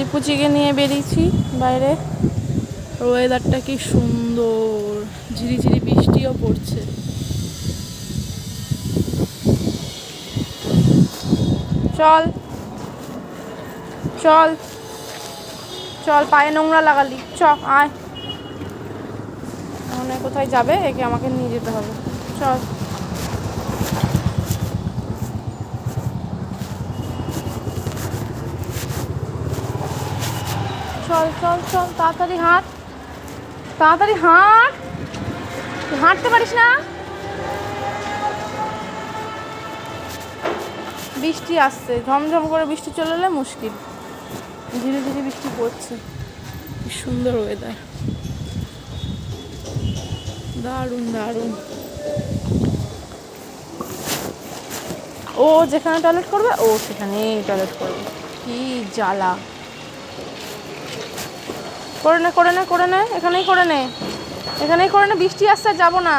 রিপুচিকে নিয়ে বেরিয়েছি বাইরে। ওয়েদারটা কি সুন্দর, ঝিরিঝিরি বৃষ্টিও পড়ছে। চল চল চল, পায়ে নোংরা লাগালি, চ আয়। মনে কোথায় যাবে, একে আমাকে নিয়ে যেতে হবে। চল চল চল চল, তাড়াতাড়ি হাঁট, তাড়াতাড়ি হাঁট। হাঁটতে পারিস না? বৃষ্টি আসছে, ঝমঝম করে বৃষ্টি চলে এলে মুশকিল। ধীরে ধীরে বৃষ্টি পড়ছে। কি সুন্দর ওয়েদার, দারুণ দারুণ। ও যেখানে টয়লেট করবে ও সেখানেই টয়লেট করবে। কি জ্বালা। করে নে করে নে করে নে, এখানেই করে নে, এখানেই করে নে। বৃষ্টি আসছে, যাবো না।